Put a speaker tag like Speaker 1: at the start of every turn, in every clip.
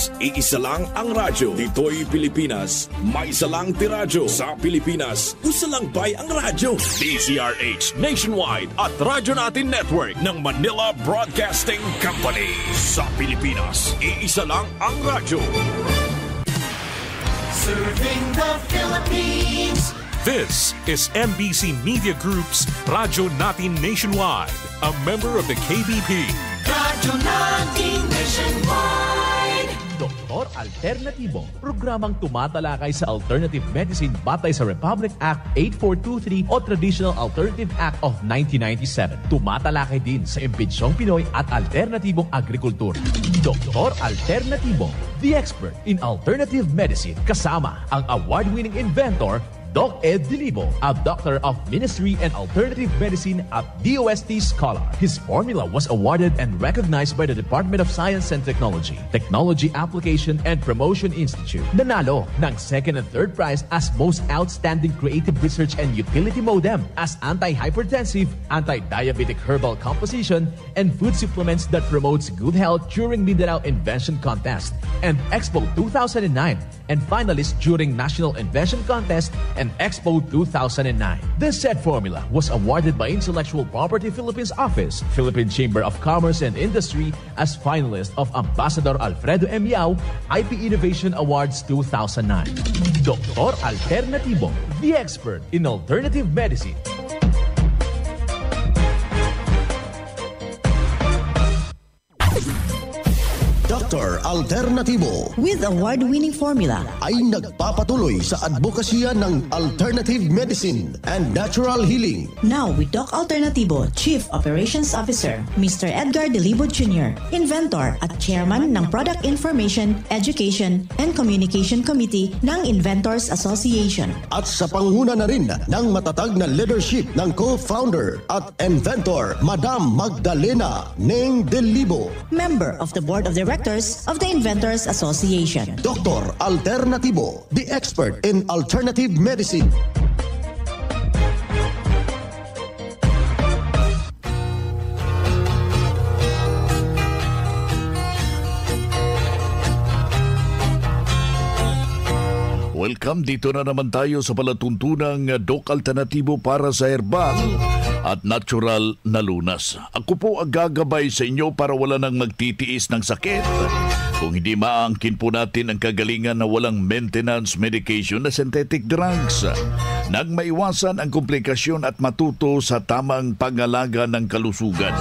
Speaker 1: Pilipinas, iisa lang ang radyo. Dito'y Pilipinas, may isa lang tiradyo. Sa Pilipinas, usa lang bay ang radyo. DZRH Nationwide at Radyo Natin Network ng Manila Broadcasting Company. Sa Pilipinas, iisa lang ang radyo.
Speaker 2: Serving the Philippines.
Speaker 3: This is NBC Media Group's Radyo Natin Nationwide, a member of the KBP.
Speaker 2: Radyo Natin Nationwide.
Speaker 4: Doktor Alternatibo, programang tumatalakay sa alternative medicine batay sa Republic Act 8423 o Traditional Alternative Act of 1997. Tumatalakay din sa imbitsyong Pinoy at alternatibong agrikultura. Doktor Alternatibo, the expert in alternative medicine, kasama ang award-winning inventor Doc Ed Dilibo, a doctor of ministry and alternative medicine at DOST Scholar. His formula was awarded and recognized by the Department of Science and Technology, Technology Application and Promotion Institute. Nanalo ng second and third prize as Most Outstanding Creative Research and Utility Modem as anti-hypertensive, anti-diabetic herbal composition, and food supplements that promotes good health during Mindanao Invention Contest and Expo 2009, and finalist during National Invention Contest and Expo 2009. This said formula was awarded by Intellectual Property Philippines Office, Philippine Chamber of Commerce and Industry as finalist of Ambassador Alfredo M. Yao IP Innovation Awards 2009. Doktor Alternatibo, the expert in alternative medicine.
Speaker 5: Dr. Alternatibo
Speaker 6: with award-winning formula
Speaker 5: ay nagpapatuloy sa advokasya ng alternative medicine and natural healing.
Speaker 6: Now with Doc Alternatibo, Chief Operations Officer, Mr. Edgar Dilibo Jr., Inventor at Chairman ng Product Information, Education and Communication Committee ng Inventors Association.
Speaker 5: At sa panguna na rin ng matatag na leadership ng co-founder at inventor, Madam Magdalena Neng Dilibo,
Speaker 6: Member of the Board of Directors of the Inventors Association.
Speaker 5: Dr. Alternatibo, the expert in alternative medicine.
Speaker 7: Welcome, dito na naman tayo sa palatuntunang Doc Alternatibo para sa herbal at natural na lunas. Ako po ang gagabay sa inyo para wala nang magtitiis ng sakit. Kung hindi maangkin po natin ang kagalingan na walang maintenance medication na synthetic drugs. Nang maiwasan ang komplikasyon at matuto sa tamang pangalaga ng kalusugan.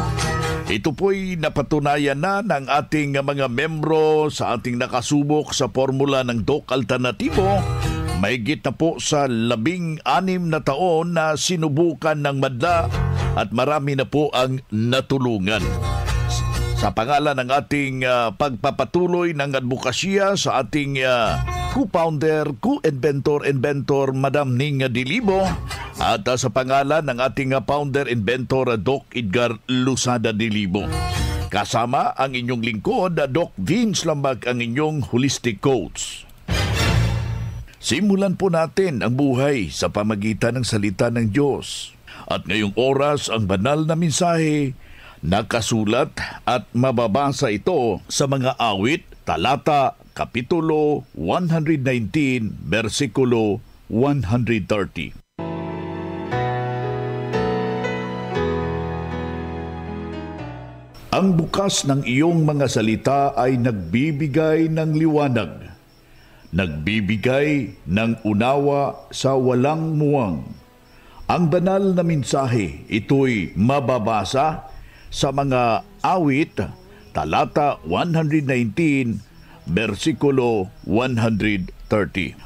Speaker 7: Ito po'y napatunayan na ng ating mga membro sa ating nakasubok sa formula ng Doc Alternatibo. Mahigit na po sa 16 na taon na sinubukan ng madla at marami na po ang natulungan. Sa pangalan ng ating pagpapatuloy ng advokasya sa ating co-founder, co-inventor, Madam Ning Dilibo, at sa pangalan ng ating founder-inventor, Doc Edgar Lusada Dilibo. Kasama ang inyong lingkod, Doc Vince Lambag, ang inyong holistic coach. Simulan po natin ang buhay sa pamagitan ng salita ng Diyos. At ngayong oras, ang banal na mensahe, nakasulat at mababasa ito sa mga awit, talata, kapitulo 119, versikulo 130. Ang bukas ng iyong mga salita ay nagbibigay ng liwanag. Nagbibigay ng unawa sa walang muwang. Ang banal na mensahe, ito'y mababasa sa mga awit, talata 119, versikulo 130.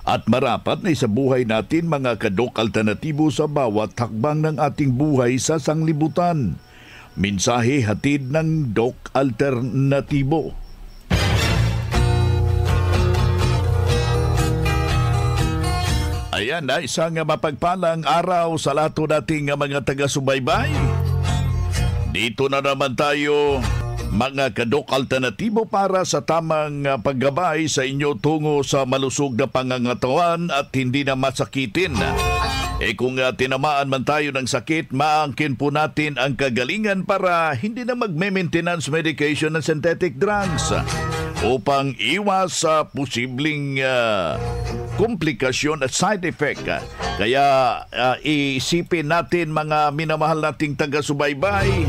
Speaker 7: At marapat na isabuhay natin mga kadok alternatibo sa bawat hakbang ng ating buhay sa sanglibutan. Mensahe hatid ng Doc Alternatibo. Ayan na, isang mapagpalang araw sa lahat nating mga taga-subaybay. Dito na naman tayo, mga kadok alternatibo, para sa tamang paggabay sa inyo tungo sa malusog na pangangatawan at hindi na masakitin. Kung tinamaan man tayo ng sakit, maangkin po natin ang kagalingan para hindi na magme-maintenance medication ng synthetic drugs. upang iwas sa posibleng komplikasyon at side effect. Kaya isipin natin mga minamahal nating taga-subaybay,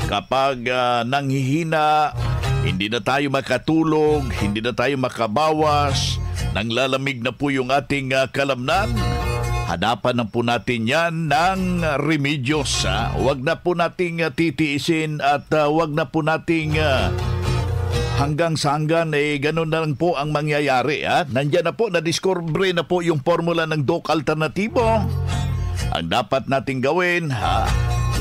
Speaker 7: kapag nanghihina, hindi na tayo makatulog, hindi na tayo makabawas, nanglalamig na po yung ating kalamnan, hanapan na po natin yan ng remedios. Huwag na po nating titiisin at huwag na po nating hanggang sa hanggan, ganun na lang po ang mangyayari. Nandiyan na po, na-discover na po yung formula ng Doc Alternativo. Ang dapat nating gawin,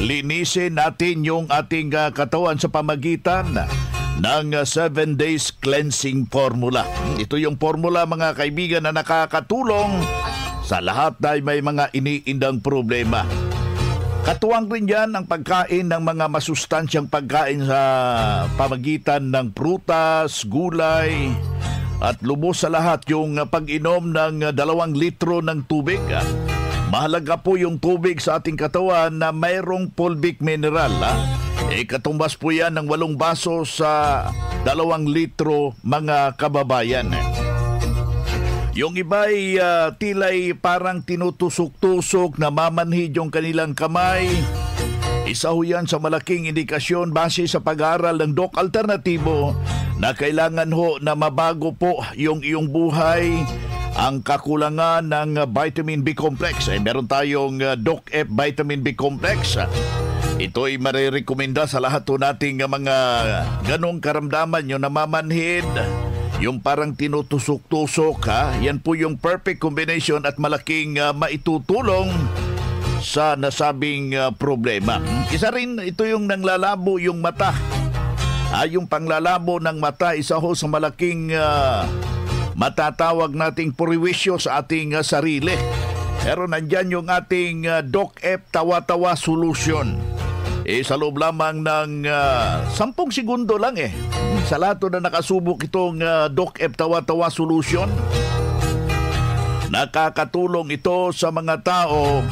Speaker 7: linisin natin yung ating katawan sa pamagitan ng 7 days cleansing formula. Ito yung formula, mga kaibigan, na nakakatulong sa lahat na may mga iniindang problema. Katuwang rin yan ang pagkain ng mga masustansyang pagkain sa pamagitan ng prutas, gulay, at lubos sa lahat yung pag-inom ng 2 litro ng tubig. Mahalaga po yung tubig sa ating katawan na mayroong fulvic mineral. Katumbas po yan ng 8 baso sa 2 litro, mga kababayan. Yung iba'y tila'y parang tinutusok-tusok, namamanhid yung kanilang kamay. Isa ho yan sa malaking indikasyon base sa pag-aaral ng Doc Alternativo na kailangan ho na mabago po yung iyong buhay ang kakulangan ng vitamin B complex. Meron tayong Doc F vitamin B complex. Ito ay marirekomenda sa lahat ho nating mga ganong karamdaman, yung namamanhid, yung parang tinutusok-tusok. Yan po yung perfect combination at malaking maitutulong sa nasabing problema. Isa rin, ito yung nanglalabo yung mata. Yung panglalabo ng mata, isa ho sa malaking matatawag nating puriwisyo sa ating sarili. Pero nandyan yung ating Doc F Tawa-Tawa Solution. Sa loob lamang ng 10 segundo lang sa lahat na nakasubok itong Doc F Tawa-Tawa Solution, nakakatulong ito sa mga tao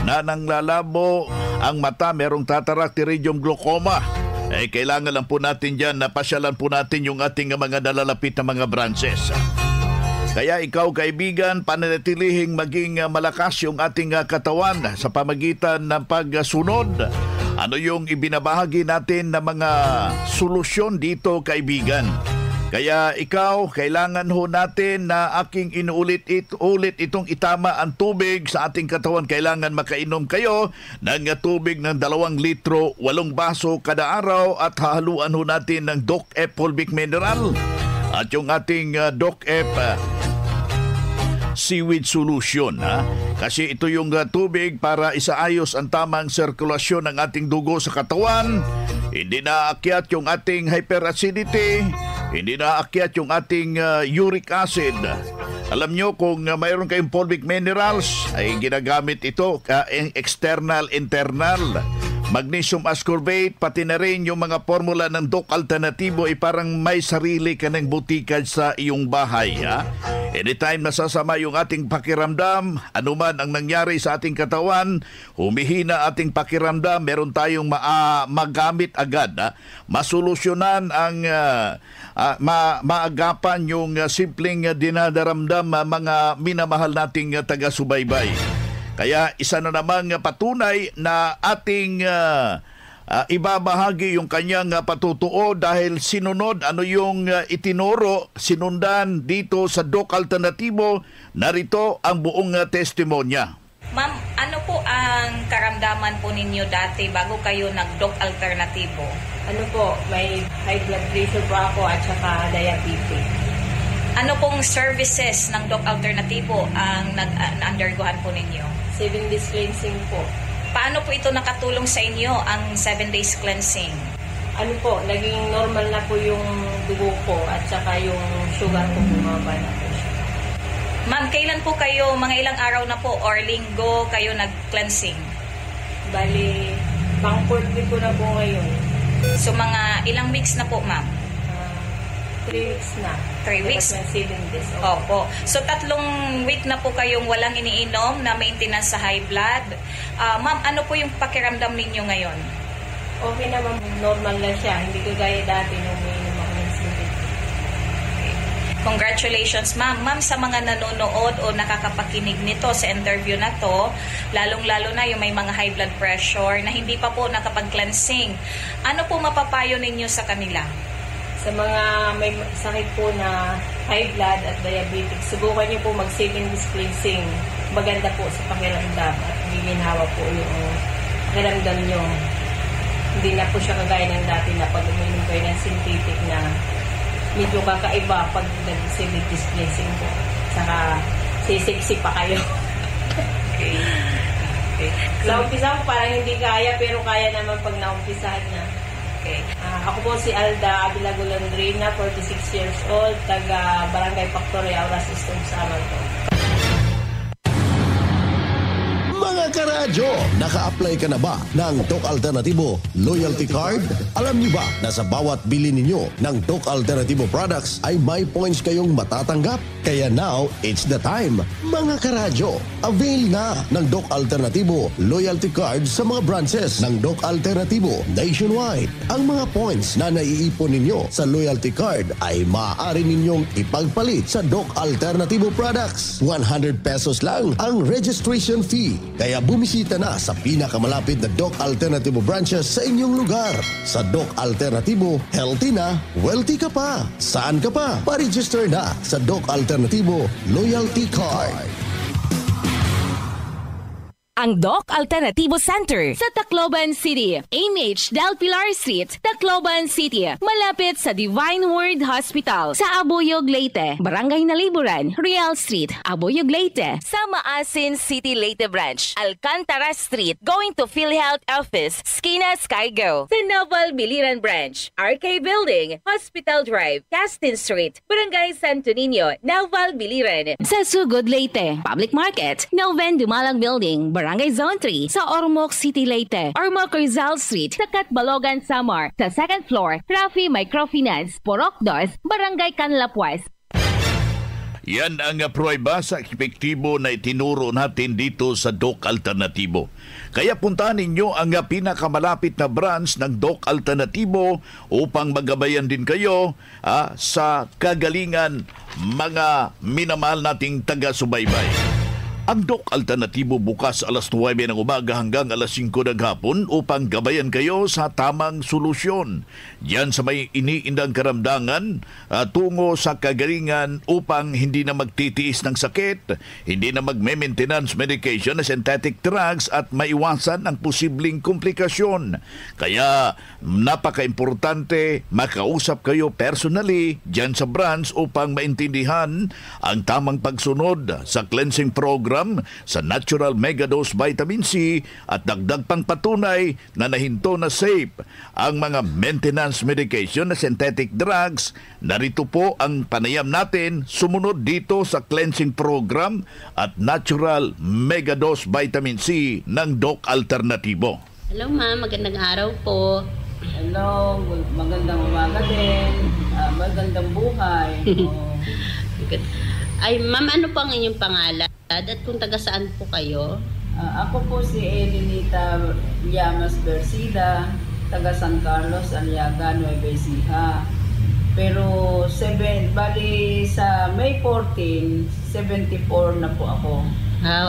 Speaker 7: na nanglalabo ang mata, merong cataract, iridium glaucoma. Kailangan lang po natin dyan na pasyalan po natin yung ating mga nalalapit na mga branches. Kaya ikaw, kaibigan, pananatilihing maging malakas yung ating katawan sa pamagitan ng pagsunod. Ano yung ibinabahagi natin na mga solusyon dito, kaibigan? Kaya ikaw, kailangan ho natin na aking inuulit itong itama ang tubig sa ating katawan. Kailangan makainom kayo ng tubig ng 2 litro, 8 baso kada araw, at hahaluan ho natin ng Doc F fulvic mineral at yung ating Doc F seaweed solution. Kasi ito yung tubig para isaayos ang tamang sirkulasyon ng ating dugo sa katawan. Hindi naakyat yung ating hyperacidity, hindi naakyat yung ating uric acid. Alam nyo, kung mayroon kayong fulvic minerals, ay ginagamit ito external, internal. Magnesium ascorbate, pati na rin yung mga formula ng Doc Alternativo ay parang may sarili ka ng butikad sa iyong bahay. Anytime nasasama yung ating pakiramdam, anuman ang nangyari sa ating katawan, humihina ating pakiramdam, meron tayong magamit agad. Masolusyonan ang maagapan yung simpleng dinadaramdam mga minamahal nating taga-subaybay. Kaya isa na namang patunay na ating ibabahagi yung kanyang patutuo dahil sinunod ano yung itinuro, sinundan dito sa Doc Alternativo. Narito ang buong testimonya.
Speaker 8: Ma'am, ano po ang karamdaman po ninyo dati bago kayo nag-Doc Alternativo?
Speaker 9: Ano po, may high blood pressure po ako at saka diabetes.
Speaker 8: Ano pong services ng Doc Alternativo ang na-undergohan po ninyo?
Speaker 9: 7 days cleansing po.
Speaker 8: Paano po ito nakatulong sa inyo, ang 7 days cleansing?
Speaker 9: Ano po, naging normal na po yung dugo ko at saka yung sugar ko bumaba na po siya.
Speaker 8: Ma'am, kailan po kayo, mga ilang araw na po or linggo kayo nag-cleansing?
Speaker 9: Bali, pang 4 week ko na po ngayon.
Speaker 8: So mga ilang weeks na po, ma'am?
Speaker 9: 3 weeks na.
Speaker 8: 3 weeks?
Speaker 9: 7 days.
Speaker 8: Opo. So 3 week na po kayong walang iniinom na maintenance sa high blood. Ma'am, ano po yung pakiramdam ninyo ngayon?
Speaker 9: Okay naman, normal na siya. Hindi ko gaya dati nung umiinom ako ng
Speaker 8: Congratulations, ma'am. Ma'am, sa mga nanonood o nakakapakinig nito sa interview na to, lalong-lalo na yung may mga high blood pressure na hindi pa po nakapag-cleansing, ano po mapapayo ninyo sa kanila?
Speaker 9: Sa mga may sakit po na high blood at diabetic, subukan niyo po mag-7 days cleansing. Maganda po sa pakiramdam at giginhawa po yung pakiramdam nyo. Hindi na po siya kagaya ng dati na pag uminom kayo ng synthetic na medyo kakaiba pag nag-7 days cleansing po. Saka sisiksi pa kayo.
Speaker 8: Okay. Okay.
Speaker 9: Sa umpisa parang hindi kaya pero kaya naman pag naumpisahan na.
Speaker 8: Okay.
Speaker 9: Ako po si Alda Avila Golondrina, 46 years old, taga Barangay Factoria, Auras Eastern Samar po.
Speaker 5: Mga karadyo, naka-apply ka na ba ng Doc Alternativo Loyalty Card? Alam niyo ba na sa bawat bili ninyo ng Doc Alternativo products ay may points kayong matatanggap? Kaya now, it's the time. Mga karadyo, avail na ng Doc Alternativo Loyalty Card sa mga branches ng Doc Alternativo nationwide. Ang mga points na naiipon ninyo sa Loyalty Card ay maaari ninyong ipagpalit sa Doc Alternativo products. 100 pesos lang ang registration fee. Kaya bumisita na sa pinakamalapit na Doc Alternativo branches sa inyong lugar. Sa Doc Alternativo, healthy na, wealthy ka pa. Saan ka pa? Pa-register na sa Doc Alternativo Loyalty Card.
Speaker 10: Ang Doc Alternativo Center sa Tacloban City, AMH Del Pilar Street, Tacloban City, malapit sa Divine Word Hospital sa Abuyog, Leyte, Barangay Naliburan, Real Street, Abuyog, Leyte, sa Maasin City, Leyte Branch, Alcantara Street, going to PhilHealth Office, Skina Skygo, sa Naval Biliran Branch, RK Building, Hospital Drive, Castin Street, Barangay Santo Niño, Naval Biliran, sa Sugod, Leyte, Public Market, Noven Dumalang Building, Barangay Zone 3 sa Ormoc City, Leyte. Ormoc Rizal Street sa Catbalogan, Samar. Sa second floor, Rafi Microfinance, Porok 2, Barangay Canlapuas.
Speaker 7: Yan ang pruweba sa epektibo na itinuro natin dito sa Doc Alternativo. Kaya puntahan ninyo ang pinakamalapit na branch ng Doc Alternativo upang magabayan din kayo sa kagalingan mga minamahal nating taga-subaybay. Ang Doc Alternativo bukas alas 9 ng umaga hanggang alas 5 ng hapon upang gabayan kayo sa tamang solusyon. Yan sa may iniindang karamdaman tungo sa kagalingan upang hindi na magtitiis ng sakit, hindi na magme-maintenance medication na synthetic drugs at maiwasan ang posibleng komplikasyon. Kaya napaka-importante makausap kayo personally dyan sa branch upang maintindihan ang tamang pagsunod sa cleansing program sa Natural Megadose Vitamin C at dagdag pang patunay na nahinto na safe ang mga maintenance medication na synthetic drugs. Narito po ang panayam natin sumunod dito sa cleansing program at Natural Megadose Vitamin C ng Doc Alternativo.
Speaker 11: Hello ma'am, magandang araw po.
Speaker 12: Hello, magandang umaga din. Magandang buhay.
Speaker 11: Ay, ma'am, ano po ang inyong pangalan? At kung taga saan po kayo?
Speaker 12: Ako po si Elenita Llamas Versida, taga San Carlos, Aliaga, Nueva Ecija. Pero bali sa May 14, 74 na po ako.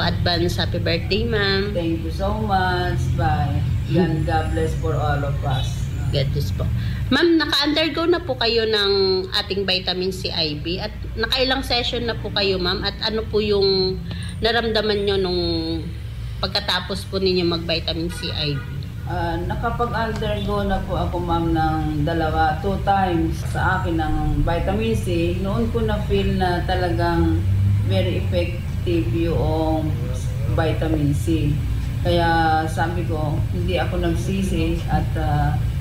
Speaker 11: Advance happy birthday, ma'am.
Speaker 12: Thank you so much. Bye. God bless for all of us.
Speaker 11: God bless po. Ma'am, naka-undergo na po kayo ng ating vitamin C IV at nakailang session na po kayo, ma'am? At ano po yung naramdaman nyo nung pagkatapos po ninyo mag-vitamin C IV?
Speaker 12: Nakapag-undergo na po ako, ma'am, ng 2 times sa akin ng vitamin C. Noon ko na-feel na talagang very effective yung vitamin C. Kaya sabi ko, hindi ako nagsisi at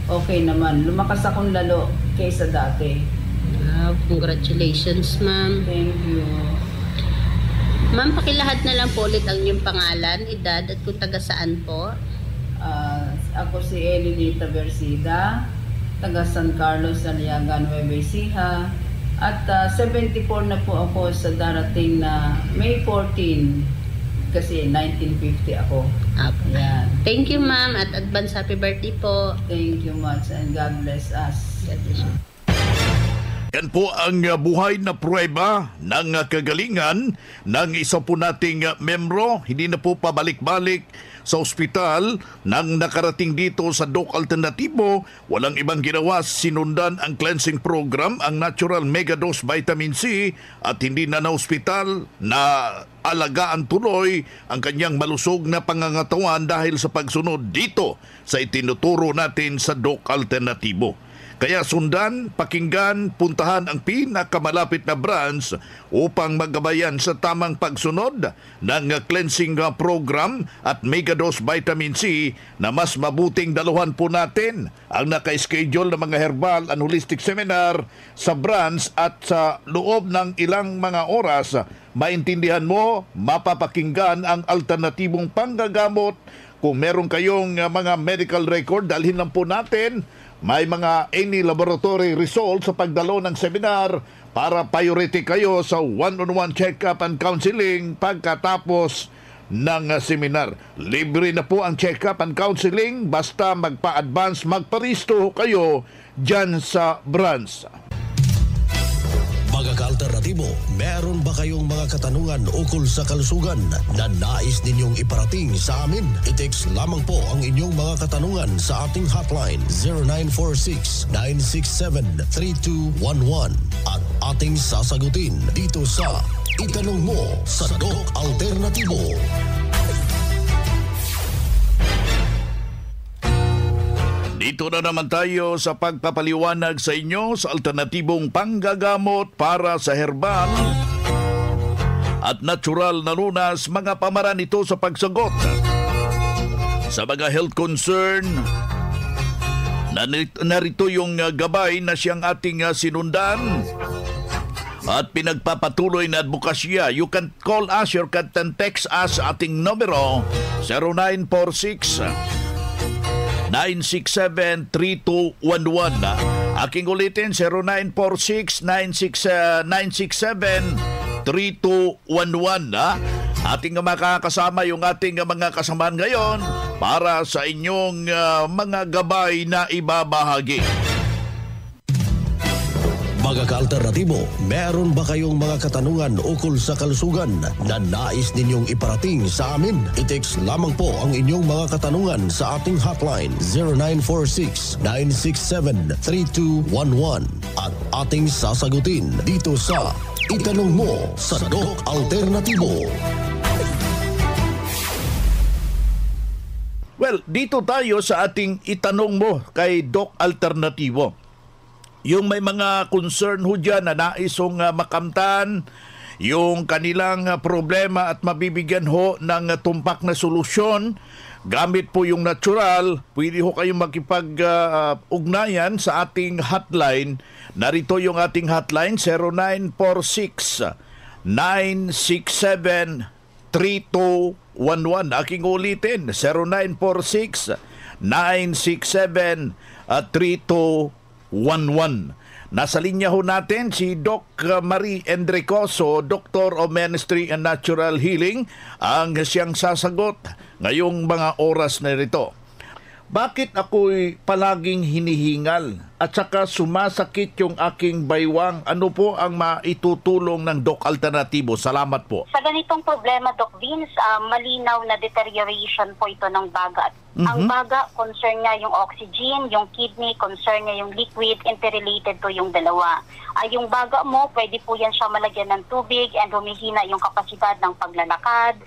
Speaker 12: okay naman. Lumakas akong lalo kaysa dati.
Speaker 11: Congratulations, ma'am.
Speaker 12: Thank you.
Speaker 11: Ma'am, pakilahad na lang po ulit ang inyong pangalan, edad at kung taga saan po.
Speaker 12: Ako si Elenita Versida, taga San Carlos, Aliaga, Nueva Ecija. At 74 na po ako sa darating na May 14 kasi 1950 ako.
Speaker 11: Yan. Thank you, ma'am, at advance happy birthday po.
Speaker 12: Thank you much and God bless us.
Speaker 11: God bless you.
Speaker 7: Yan po ang buhay na pruweba ng kagalingan ng isa po nating membro. Hindi na po pabalik-balik sa ospital nang nakarating dito sa Doc Alternatibo. Walang ibang ginawa, sinundan ang cleansing program, ang Natural Megadose Vitamin C, at hindi na ospital na alagaan tuloy ang kanyang malusog na pangangatawan dahil sa pagsunod dito sa itinuturo natin sa Doc Alternatibo. Kaya sundan, pakinggan, puntahan ang pinakamalapit na branch upang magabayan sa tamang pagsunod ng cleansing program at Megadose Vitamin C na mas mabuting daluhan po natin ang naka-schedule ng mga herbal and holistic seminar sa branch at sa loob ng ilang mga oras. Maintindihan mo, mapapakinggan ang alternatibong panggagamot. Kung meron kayong mga medical record, dalhin lang po natin. May mga any laboratory results sa pagdalo ng seminar para priority kayo sa one-on-one check-up and counseling pagkatapos ng seminar. Libre na po ang check-up and counseling basta magpa-advance, magparisto kayo dyan sa branch.
Speaker 5: Mga ka-alternatibo, meron ba kayong mga katanungan ukol sa kalusugan na nais ninyong iparating sa amin? I-text lamang po ang inyong mga katanungan sa ating hotline 0946-967-3211 at ating sasagutin dito sa Itanong Mo sa Doc Alternatibo.
Speaker 7: Dito na naman tayo sa pagpapaliwanag sa inyo sa alternatibong panggagamot para sa herbal at natural na lunas, mga pamaraan ito sa pagsagot sa mga health concern. Narito yung gabay na siyang ating sinundan at pinagpapatuloy na advokasya. You can call us, you can text us ating numero 0946 967-3211. Aking ulitin, 0946-967-3211. Ating makakasama yung ating mga kasamaan ngayon para sa inyong mga gabay na ibabahagi.
Speaker 5: Mga ka-alternatibo, meron ba kayong mga katanungan ukol sa kalusugan na nais ninyong iparating sa amin? I-text lamang po ang inyong mga katanungan sa ating hotline 0946-967-3211 at ating sasagutin dito sa Itanong Mo sa Doc Alternatibo.
Speaker 7: Well, dito tayo sa ating Itanong Mo kay Doc Alternatibo. Yung may mga concern ho dyan na naisong makamtan, yung kanilang problema at mabibigyan ho ng tumpak na solusyon, gamit po yung natural, pwede ho kayong makipag-ugnayan sa ating hotline. Narito yung ating hotline, 0946-967-3211. Aking ulitin, 0946-967-3211. Nasa linya ho natin si Doc Marie Endricoso, Doctor of Ministry and Natural Healing, ang siyang sasagot ngayong mga oras na rito. Bakit ako'y palaging hinihingal at saka sumasakit yung aking baywang? Ano po ang maitutulong ng Doc Alternatibo? Salamat po.
Speaker 13: Sa ganitong problema, Doc Vince, malinaw na deterioration po ito ng baga. Ang baga, concern niya yung oxygen, yung kidney, concern niya yung liquid, interrelated to yung dalawa. Yung baga mo, pwede po yan siya malagyan ng tubig and humihina yung kapasidad ng paglalakad,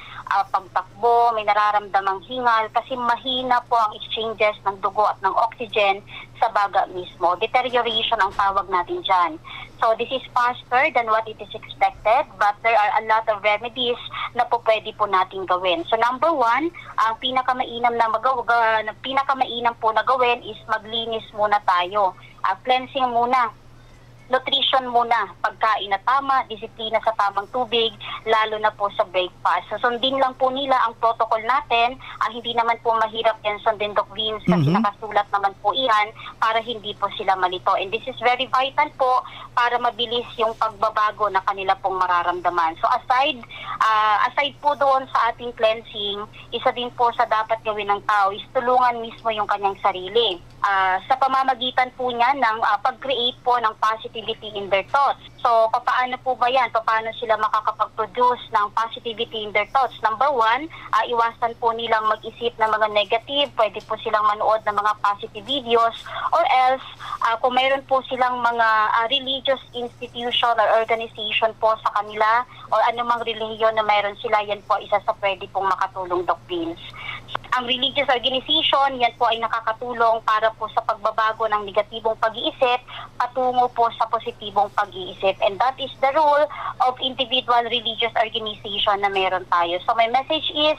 Speaker 13: pagtakbo, may nararamdamang hingal kasi mahina po ang exchanges ng dugo at ng oxygen sa baga mismo. Deterioration ang tawag natin dyan. So this is faster than what it is expected, but there are a lot of remedies na po pwede po natin gawin. So number one, ang pinakamainam po na gawin is maglinis muna tayo. Cleansing muna. Nutrition muna, pagkain na tama, disiplina sa tamang tubig, lalo na po sa breakfast. So sundin lang po nila ang protocol natin, hindi naman po mahirap yan sundin, Doc Vince, kasi nakasulat naman po iyan para hindi po sila malito. And this is very vital po para mabilis yung pagbabago na kanila pong mararamdaman. So aside po doon sa ating cleansing, isa din po sa dapat gawin ng tao is tulungan mismo yung kanyang sarili. Sa pamamagitan po niya ng pag-create po ng positive positivity in their thoughts. So, paano po ba yan? Paano sila makakapag-produce ng positivity in their thoughts? Number one, iwasan po nilang mag-isip ng mga negative. Pwede po silang manood ng mga positive videos. Or else, kung mayroon po silang mga religious institution or organization po sa kanila or anumang relihiyon na mayroon sila, yan po isa sa pwede pong makatulong, Doc Vince. Ang religious organization, yan po ay nakakatulong para po sa pagbabago ng negatibong pag-iisip patungo po sa positibong pag-iisip. And that is the role of individual religious organization na meron tayo. So my message is,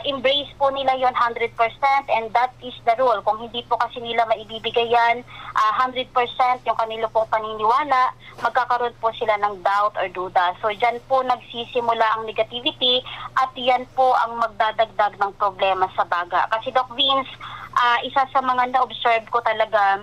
Speaker 13: embrace po nila yon 100% and that is the role. Kung hindi po kasi nila maibibigay yan 100% yung kanila pong paniniwala, magkakaroon po sila ng doubt or duda. So dyan po nagsisimula ang negativity at yan po ang magdadagdag ng problema sa baga. Kasi Doc Vince, isa sa mga na-observe ko talaga,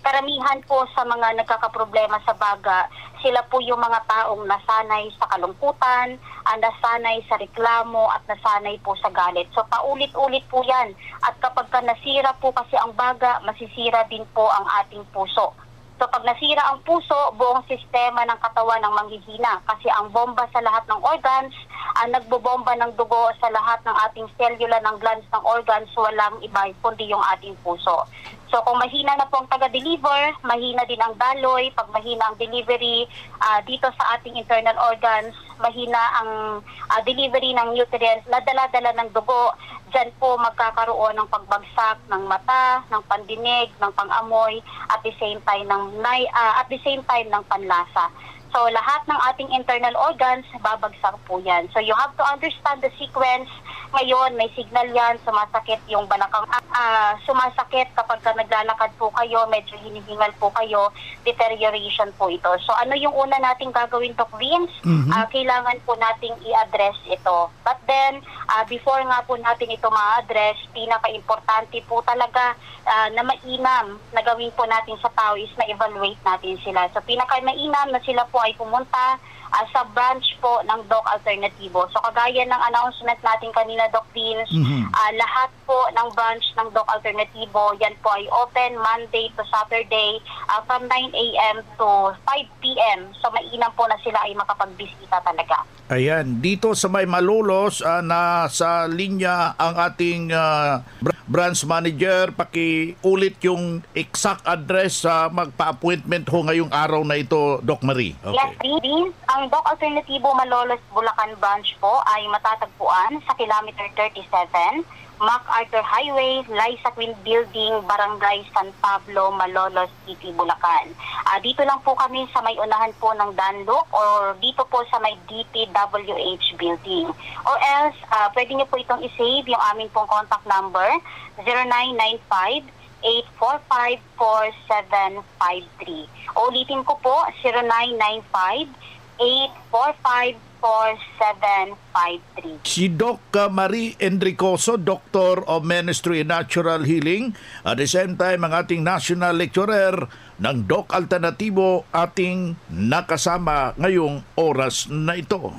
Speaker 13: karamihan po sa mga nagkakaproblema sa baga, sila po yung mga taong nasanay sa kalungkutan, nasanay sa reklamo at nasanay po sa galit. So paulit-ulit po yan. At kapag nasira po kasi ang baga, masisira din po ang ating puso. So pag nasira ang puso, buong sistema ng katawan ang manghihina kasi ang bomba sa lahat ng organs, nagbobomba ng dugo sa lahat ng ating cellula ng glands ng organs, walang iba kundi yung ating puso. So kung mahina na po ang taga-deliver, mahina din ang daloy. Pag mahina ang delivery dito sa ating internal organs, mahina ang delivery ng nutrients na dala-dala ng dugo. Diyan po magkakaroon ng pagbagsak ng mata, ng pandinig, ng pangamoy, at the same time ng panlasa. So lahat ng ating internal organs, babagsak po yan. So you have to understand the sequence. Ngayon, may signal yan, sumasakit yung balakang, sumasakit kapag naglalakad po kayo, medyo hinihingal po kayo, deterioration po ito. So ano yung una nating gagawin, Doc Vince? Kailangan po nating i-address ito. But then, before nga po natin ito ma-address, pinaka-importante po talaga na mainam na gawin po natin sa tao is na-evaluate natin sila. So pinaka-mainam na sila po ay pumunta sa branch po ng Doc Alternativo. So kagaya ng announcement natin kanina, Doc Vince, lahat po ng branch ng Doc Alternativo, yan po ay open Monday to Saturday from 9 a.m. to 5 p.m. So mainam po na sila ay makapagbisita talaga.
Speaker 7: Ayan, dito sa May Malolos, nasa linya ang ating branch manager. Pakiulit yung exact address sa magpa-appointment ho ngayong araw na ito, Doc Marie. Okay.
Speaker 13: Yes, Vince. Ang Doc Alternativo Malolos Bulacan branch po ay matatagpuan sa kilometer 37, MacArthur Highway, Liza Queen Building, Barangay San Pablo, Malolos City, Bulacan. Dito lang po kami sa may unahan po ng Dunlop or dito po sa may DPWH building. Or else, pwede niyo po itong isave yung aming pong contact number, 0995-845-4753. Ulitin ko po, 0995-845-4753.
Speaker 7: Si Doc Marie Enricoso, Doctor of Ministry and Natural Healing, at the same time ang ating national lecturer ng Doc Alternativo, ating nakasama ngayong oras na ito.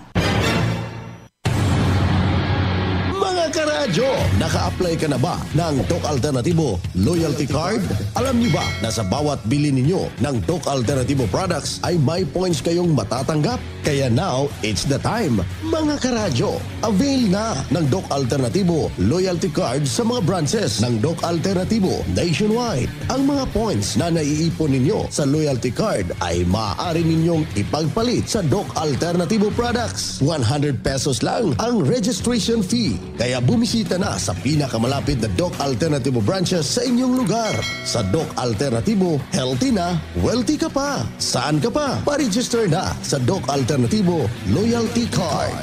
Speaker 5: Karadyo, naka-apply ka na ba ng Doc Alternativo Loyalty Card? Alam niyo ba na sa bawat bili ninyo ng Doc Alternativo products ay may points kayong matatanggap? Kaya now, it's the time. Mga karadyo, avail na ng Doc Alternativo Loyalty Card sa mga branches ng Doc Alternativo nationwide. Ang mga points na naiipon ninyo sa Loyalty Card ay maaari ninyong ipagpalit sa Doc Alternativo products. 100 pesos lang ang registration fee. Kaya bumisita na sa pinakamalapit na Doc Alternativo branches sa inyong lugar. Sa Doc Alternativo, healthy na, wealthy ka pa. Saan ka pa? Pa-register na sa Doc Alternativo Loyalty Card.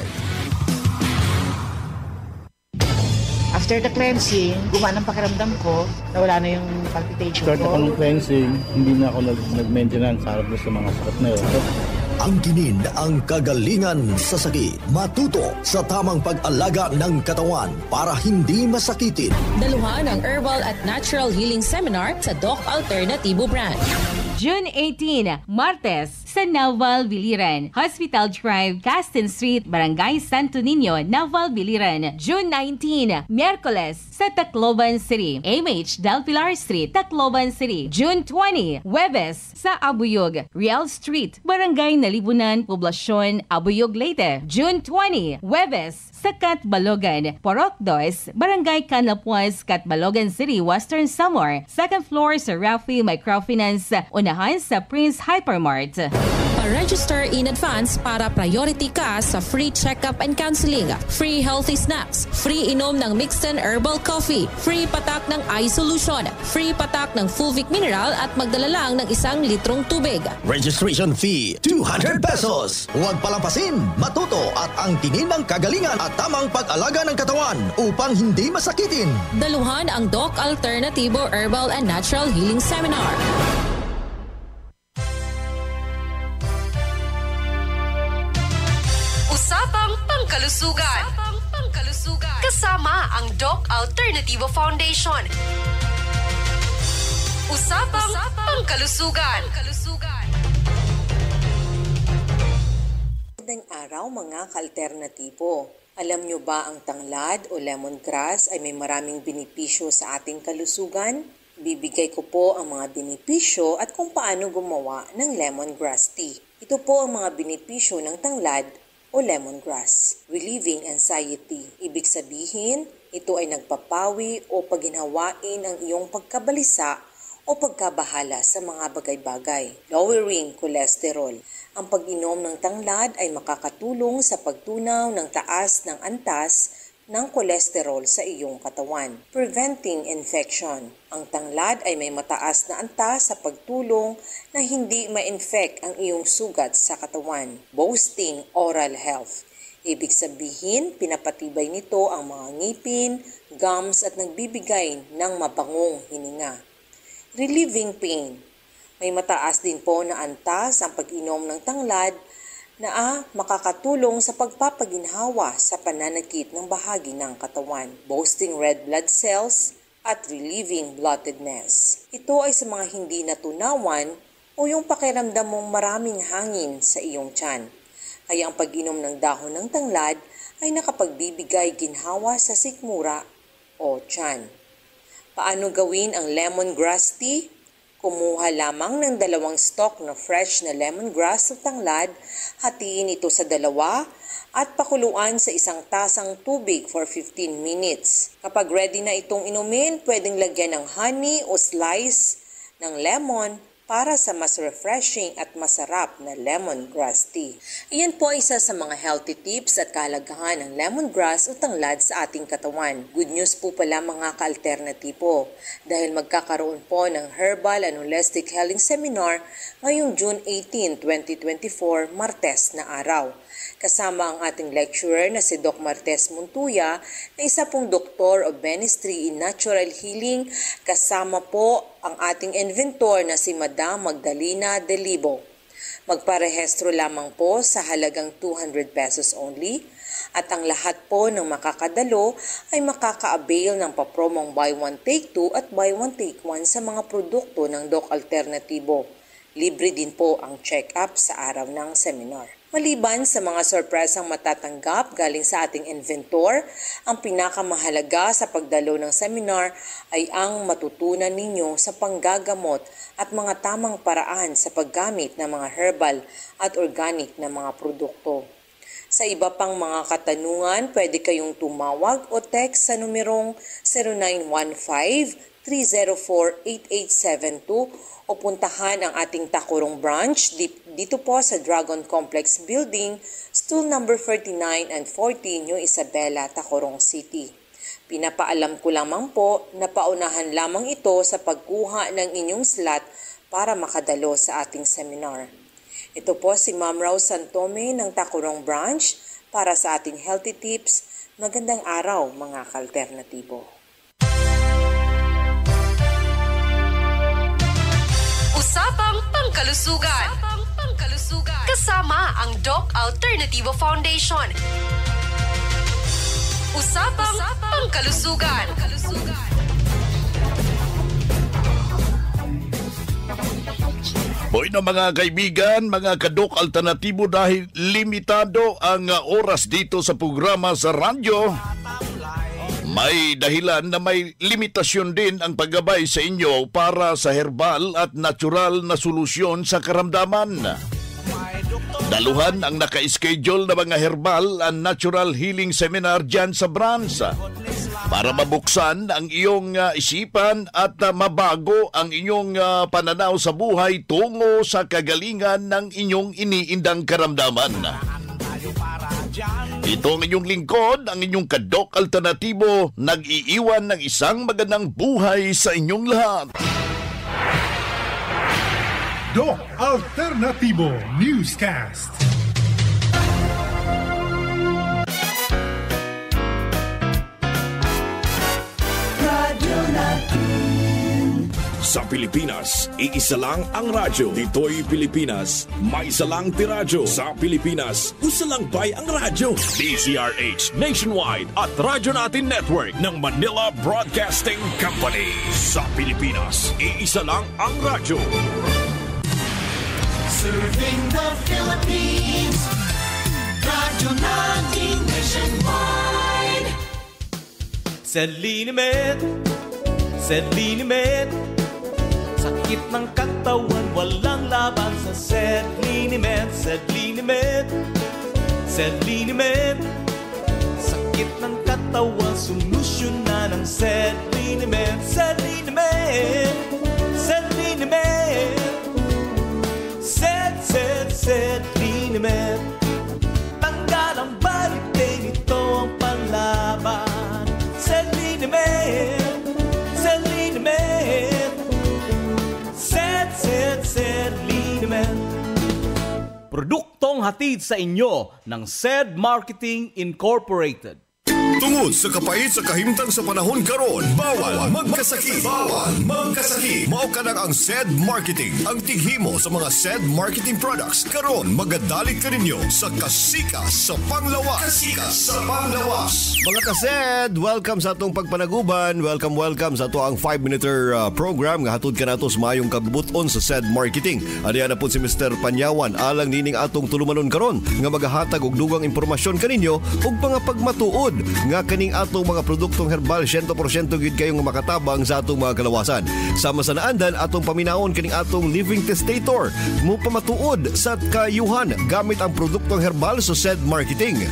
Speaker 14: After the cleansing, gumana ang pakiramdam ko, nawala na yung palpitation ko.
Speaker 15: Start ako ng cleansing, hindi na ako nag-maintenance harap sa mga sakit na yun.
Speaker 5: Angkinin ang kagalingan sa sakit. Matuto sa tamang pag-alaga ng katawan para hindi masakitin.
Speaker 16: Daluhan ang Herbal at Natural Healing Seminar sa Doc Alternativo Branch.
Speaker 10: June 18, Martes, sa Naval Biliran. Hospital Drive, Caston Street, Barangay Santo Niño, Naval Biliran. June 19, Miyerkules sa Tacloban City. MH Del Pilar Street, Tacloban City. June 20, Huwebes sa Abuyog, Real Street, Barangay Nalibunan, Poblasyon, Abuyog, Leyte. June 20, Huwebes sa Catbalogan, Porok 2, Barangay Canlapuas, Catbalogan City, Western Samar. Second floor sa Rafi Microfinance, unahan sa Prince Hypermart.
Speaker 16: Pa-register in advance para priority ka sa free check-up and counseling, free healthy snacks, free inom ng Mixten Herbal Coffee, free patak ng eye solution, free patak ng Fulvic Mineral at magdala lang ng 1 litrong tubig.
Speaker 5: Registration fee, 200 pesos. Huwag palampasin, matuto at angkinin ng kagalingan at tamang pag-alaga ng katawan upang hindi masakitin.
Speaker 16: Daluhan ang Doc Alternativo Herbal and Natural Healing Seminar.
Speaker 17: Usapang Pangkalusugan. Kasama ang Doc Alternativo Foundation. Usapang Pangkalusugan.
Speaker 18: Magandang araw mga ka-alternatibo. Alam nyo ba ang tanglad o lemongrass ay may maraming benepisyo sa ating kalusugan? Bibigay ko po ang mga benepisyo at kung paano gumawa ng lemongrass tea. Ito po ang mga benepisyo ng tanglad o lemongrass. Relieving anxiety. Ibig sabihin, ito ay nagpapawi o paginhawain ang iyong pagkabalisa o pagkabahala sa mga bagay-bagay. Lowering cholesterol. Ang pag-inom ng tanglad ay makakatulong sa pagtunaw ng taas ng antas ng kolesterol sa iyong katawan. Preventing infection. Ang tanglad ay may mataas na antas sa pagtulong na hindi ma-infect ang iyong sugat sa katawan. Boosting oral health. Ibig sabihin, pinapatibay nito ang mga ngipin, gums at nagbibigay ng mabangong hininga. Relieving pain. May mataas din po na antas ang pag-inom ng tanglad na makakatulong sa pagpapaginhawa sa pananakit ng bahagi ng katawan. Boosting red blood cells at relieving bloatedness. Ito ay sa mga hindi natunawan o yung pakiramdam mong maraming hangin sa iyong tiyan. Kaya ang pag-inom ng dahon ng tanglad ay nakapagbibigay ginhawa sa sikmura o tiyan. Paano gawin ang lemongrass tea? Kumuha lamang ng 2 stalk na fresh na lemongrass o tanglad, hatiin ito sa 2 at pakuluan sa 1 tasang tubig for 15 minutes. Kapag ready na itong inumin, pwedeng lagyan ng honey o slice ng lemon para sa mas refreshing at masarap na lemongrass tea. Iyan po ay isa sa mga healthy tips at kahalagahan ng lemongrass o tanglad sa ating katawan. Good news po pala mga ka-alternatibo dahil magkakaroon po ng Herbal and Holistic Healing Seminar ngayong June 18, 2024, Martes na araw. Kasama ang ating lecturer na si Doc Martes Montuya na isa pong Doctor of Dentistry in Natural Healing. Kasama po ang ating inventor na si Madam Magdalena Delibo. Magparehistro lamang po sa halagang 200 pesos only at ang lahat po ng makakadalo ay makaka-avail ng papromong buy one take 2 at buy one take 1 sa mga produkto ng Doc Alternativo. Libre din po ang check-up sa araw ng seminar. Maliban sa mga sorpresang matatanggap galing sa ating inventor, ang pinakamahalaga sa pagdalo ng seminar ay ang matutunan ninyo sa panggagamot at mga tamang paraan sa paggamit ng mga herbal at organic na mga produkto. Sa iba pang mga katanungan, pwede kayong tumawag o text sa numerong 0915-304-8872 o puntahan ang ating Tacorong branch dito po sa Dragon Complex Building, stool number 39 and 40, New Isabela, Tacorong City. Pinapaalam ko lamang po na paunahan lamang ito sa pagkuha ng inyong slot para makadalo sa ating seminar. Ito po si Ma'am Rose Santome ng Tacorong branch para sa ating healthy tips. Magandang araw mga ka-alternatibo.
Speaker 17: Usapang Pangkalusugan. Kasama ang Doc Alternativo Foundation. Usapang Pangkalusugan.
Speaker 7: Boy na mga kaibigan, mga kadok alternatibo, dahil limitado ang oras dito sa programa sa radyo, may dahilan na may limitasyon din ang paggabay sa inyo para sa herbal at natural na solusyon sa karamdaman. Daluhan ang naka-schedule na mga herbal and natural healing seminar dyan sa branch para mabuksan ang iyong isipan at mabago ang inyong pananaw sa buhay tungo sa kagalingan ng inyong iniindang karamdaman. Ito ang inyong lingkod, ang inyong kadok alternatibo, nag-iiwan ng isang magandang buhay sa inyong lahat.
Speaker 19: Doc Alternativo Newscast.
Speaker 1: Sa Pilipinas, iisa lang ang radyo. Dito'y Pilipinas, may isa lang tiradyo. Sa Pilipinas, usa lang bay ang radyo. DZRH Nationwide at Radyo Natin Network ng Manila Broadcasting Company. Sa Pilipinas, iisa lang ang radyo.
Speaker 2: Serving the Philippines, Radyo Natin Nationwide.
Speaker 20: Sedlinimed, sakit ng katawan, walang laban sa Sedlinimed. Sakit ng katawan, solusyon na ng Sedlinimed. Sedlinimed. Tanggal ang balik, ito ang panlaban. Sedlinimed. Produktong hatid sa inyo ng SED Marketing Incorporated.
Speaker 5: Tungod sa kapait sa kahimtang sa panahon karon, bawal magkasakit. Mao ka ang SED Marketing, ang tighimo sa mga SED marketing products. Karon magadalit ka ninyo sa kasika sa panglawas. Mga ka-SED, welcome sa atong pagpanaguban. Welcome sa ato ang 5-minute program nga hatod ka nato sa mayong kabubuton sa SED Marketing. Adiya na po si Mr. Panyawan, alang nining atong tulumanon karon nga magahatag og dugang impormasyon kaninyo ug mga pagmatuod nga kaning atong mga produktong herbal 100% gid kayong makatabang sa atong mga kalawasan. Sama sa naandan atong paminawon kaning atong living testator mo pamatuod sa kayuhan gamit ang produktong herbal sa SED Marketing.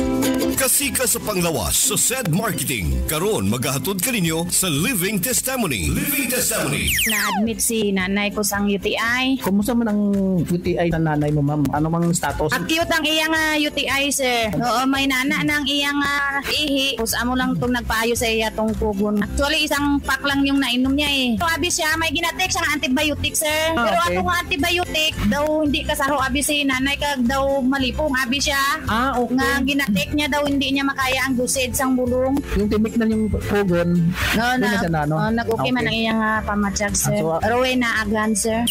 Speaker 5: Kasika sa panglawas sa SED Marketing. Karon magahatod kaninyo sa Living Testimony.
Speaker 21: Na-admit si nanay ko sang UTI.
Speaker 15: Kumusta man ang UTI ng nanay mo, ma'am? Ano mang status?
Speaker 21: Acute ang iyang UTI, sir. Oo, may nana ng iyang ihi. Tapos amo lang itong nagpaayo sa iya tong pugon. Actually, isang pack lang yung nainom niya eh. So, abi siya, may ginatek siyang antibiotic, sir. Pero atong antibiotic, daw hindi kasaro abi si nanay kag daw malipong abi siya.
Speaker 15: Okay.
Speaker 21: Nga ginatek niya daw hindi niya makaya ang dosage sang bulong.
Speaker 15: Yung timik na yung pugon.
Speaker 21: Nag-okay man ang iyang pamatsyag, sir. Pero na agan, sir.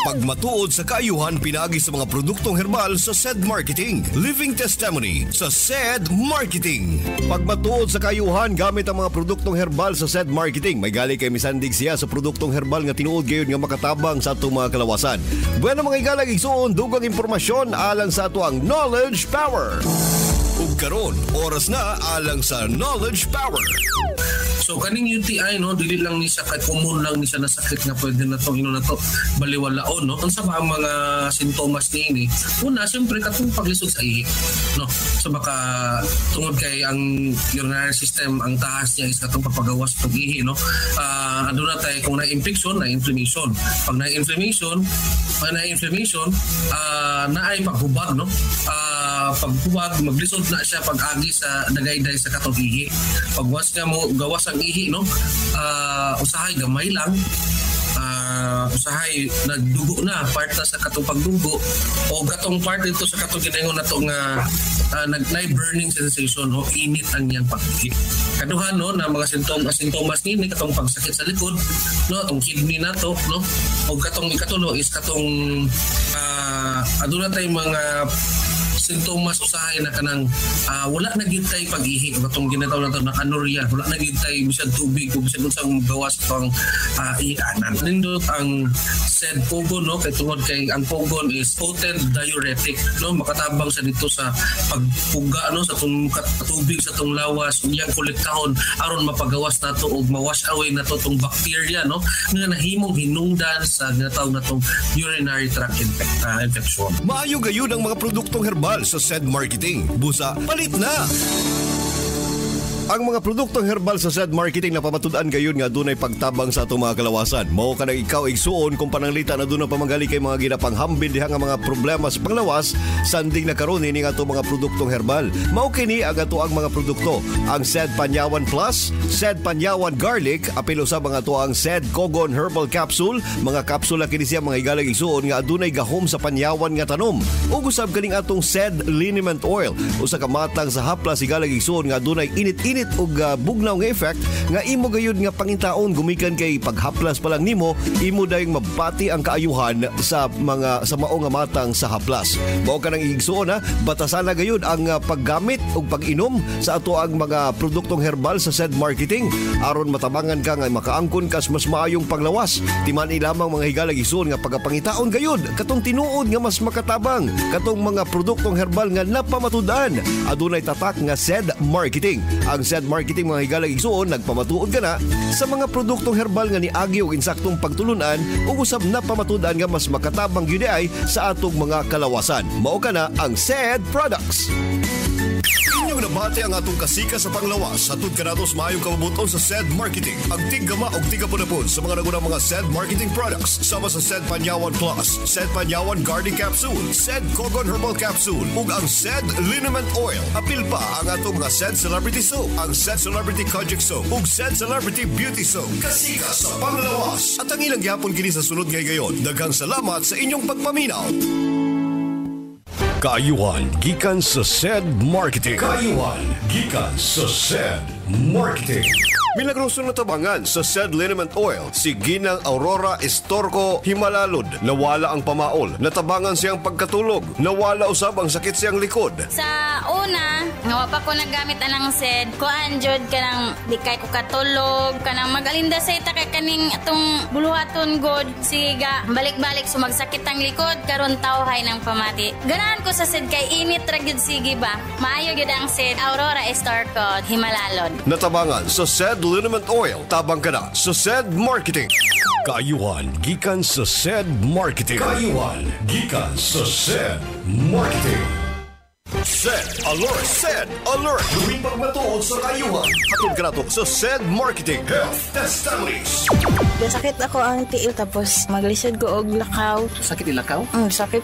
Speaker 5: Pagmatuod sa kaayuhan pinagi sa mga produktong herbal sa SED Marketing. Living Testimony sa SED Marketing. Pagmatuod sa kaayuhan gamit ang mga produktong herbal sa SED Marketing. May gali kay misandig siya sa produktong herbal nga tinuod gayon nga makatabang sa atong mga kalawasan. Bueno mga igalag igsuon dugang impormasyon alang sa ato ang Knowledge Power. Ug karon oras na alang sa Knowledge Power.
Speaker 22: So kaning UTI no dili lang ni sa common lang ni sa nasakit nga pwede na to baliwalaon no. Unsa ba ang mga sintomas niini? Una siyempre katong paglisod sa ihi no. So baka tungod kay ang urinary system ang taas niya is katong papagawas sa ihi no. Aduna tay kung na-infection na inflammation. Pag na-inflammation naay paghubag no. Paghubag maglisod na siya pag-agi sa dagayday sa katong ihi. Pagwas nga mo gawas ang ihi no, usahay gamay lang, usahay nagdugo na part na sa katong pagdugo o katong part dito sa katong ginaingon nato nga nag-night burning sensation o init ang iyang pag-ihi. Kaduhan no na mga sintomas ni katong pagsakit sa likod no, atong kidney nato no, o katong ikatulo is katong aduna tay mga sintomas usahay na kanang wala na gyud tay pag-ihi katong ginatawag nato na anorya, wala na gyud tay bisan tubig o bisan unsang gawas pang ihanan. Nindot ang said pogon, no, kay tungod kay ang pogon is potent diuretic, no, makatabang sa dito sa pagpuga, no, sa tong tubig sa tong lawas unyang kolektahon aron mapagawas nato og ma-wash away nato tong bacteria, no, nga nahimong hinungdan sa ginatawag natong urinary tract infection.
Speaker 3: Maayo gayon ang mga produktong herbal sa SED Marketing. Busa, palit na! Ang mga produktong herbal sa SED Marketing na pamatudan gayon nga dunay pagtabang sa atong mga kalawasan. Mao ka nang ikaw igsuon kung pananglita na dunay pamagali kay mga ginapanghambil diha nga mga problema sa panglawas, sanding na karon ini nga ato mga produktong herbal. Mao kini ang ato ang mga produkto, ang SED Panyawan Plus, SED Panyawan Garlic, apil usab ang ato ang SED Kogon Herbal Capsule, mga kapsula kini siya mga igalang igsuon nga adunay gahom sa panyawan nga tanom. Ug usab kaning atong SED Liniment Oil, usa ka matang sa haplas igalang igsuon nga adunay init og bugnaw nga effect nga imo gayud nga pangintaon gumikan kay paghaplas pa lang nimo, imo dayong mabati ang kaayuhan sa mao nga matang sa haplas. Mao ka nang igsuon batasan na gayud ang paggamit ug pag-inom sa ato ang mga produktong herbal sa SED Marketing aron matabangan ka nga makaangkon kas mas maayong panglawas. Timan lamang mga higalag igsuon nga pagapangitaon gayud katong tinuod nga mas makatabang katong mga produktong herbal nga napamatudan. Adunay tatak nga SED Marketing. Ang SED Marketing mga higalag igsuon nagpamatuod ka na sa mga produktong herbal nga niagi og insaktong pagtulunan ug usab na pamatudan nga mas makatabang gyud ay sa atong mga kalawasan. Mao kana ang SED products. Inyong nabati ang atong kasika sa panglawas. Hatod ka natos maayong kabubuton sa SED Marketing. Ang tigama o tigapon sa mga nagunang mga SED Marketing products sama sa SED Panyawan Plus, SED Panyawan Garlic Capsule, SED Kogon Herbal Capsule ug ang SED Liniment Oil. Apil pa ang atong mga SED Celebrity Soap, ang SED Celebrity Kojic Soap ug SED Celebrity Beauty Soap. Kasika sa panglawas. At ang ilang gyapon kini sa sunod ngay gayon. Daghang salamat sa inyong pagpaminaw. Kaayuhan gikan sa SED Marketing. Kaayuhan gikan sa SED Marketing. Milagroso na tabangan sa SED Liniment Oil si Ginang Aurora Estorco Himalalod. Nawala ang pamaol. Natabangan siyang pagkatulog. Nawala usab ang sakit siyang likod.
Speaker 21: Sa una, nga pa ko nagamit anang SED, ko anjod kanang di kay ko katulog, kanang magalinda sa ita kay kaning atong buluhaton god. Sige ga, balik-balik sumagsakit ang likod karon tawhay ng pamati. Ganahan ko sa SED kay init ra gyud sige ba. Maayo gyud ang SED Aurora Estorco Himalalod.
Speaker 3: Natabangan sa SED Liniment Oil. Tabang ka na sa SED Marketing. Kaayuhan gikan sa SED Marketing. Kaayuhan gikan sa SED Marketing. SED Alert! SED Alert! Gawin pagmatuod sa kaayuhan. Hatod ka na to sa SED Marketing Health Testimonies.
Speaker 21: Sakit ako ang tiil tapos maglisod ko og lakaw.
Speaker 14: Sakit ilakaw?
Speaker 21: Sakit.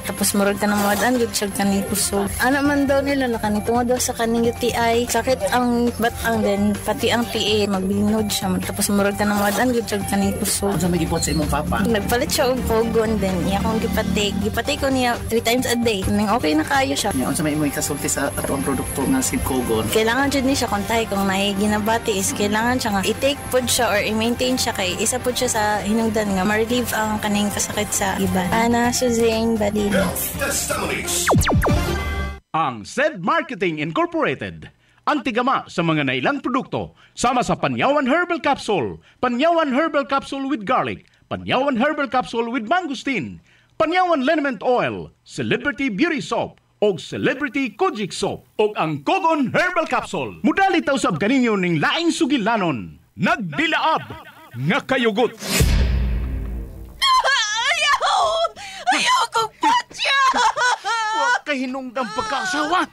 Speaker 21: Tapos murag ka na mawadaan gud siya kaning puso. Ano man daw nila na kaning tungod daw sa kaning UTI. Sakit ang batang din pati ang PA magbinod siya. Tapos murag ka na mawadaan gud siya kaning puso.
Speaker 14: Ano may gipot sa imong papa?
Speaker 21: Nagpalit siya og pogon din. Iya akong gipatay ko niya 3 times a day. Nang okay na kayo siya.
Speaker 14: Ano sa may imong kasulti sa atong produkto nga si Kogon?
Speaker 21: Kailangan jud ni siya kontay kung may ginabati is kailangan siya nga i-take pod siya or i-maintain siya kay isa pod siya sa hinungdan nga ma-relieve ang kaning kasakit sa iba. Ana Suzanne Badino.
Speaker 4: Ang SED Marketing Incorporated, ang tigama sa mga nailang produkto, sama sa Panyawan Herbal Capsule, Panyawan Herbal Capsule with Garlic, Panyawan Herbal Capsule with Mangosteen, Panyawan Liniment Oil, Celebrity Beauty Soap, og Celebrity Kojic Soap, og ang Kogon Herbal Capsule. Mudali taw sab kaninyo ning laing sugilanon. Nagdilaab nga kayugot.
Speaker 2: Ayaw kong patya!
Speaker 4: Huwag ka hinungdang pagkasawa.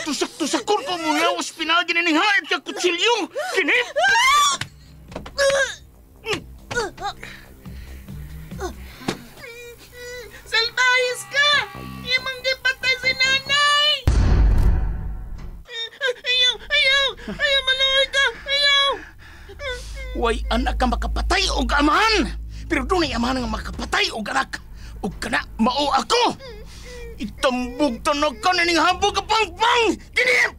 Speaker 4: Tusak-tusakon ko muna os pinagin ng haid ka kutsilyo. Kinip!
Speaker 2: Salbahis ka! Imang gipatay si nanay! Ayaw, maluhay ka! Ayaw!
Speaker 4: Way anak ka makapatay o amahan. Pero doon ay amahan nga makapatay o anak. O kana mao ako. Itambog tanag ka na ning habog ka pang-pang! Kinip!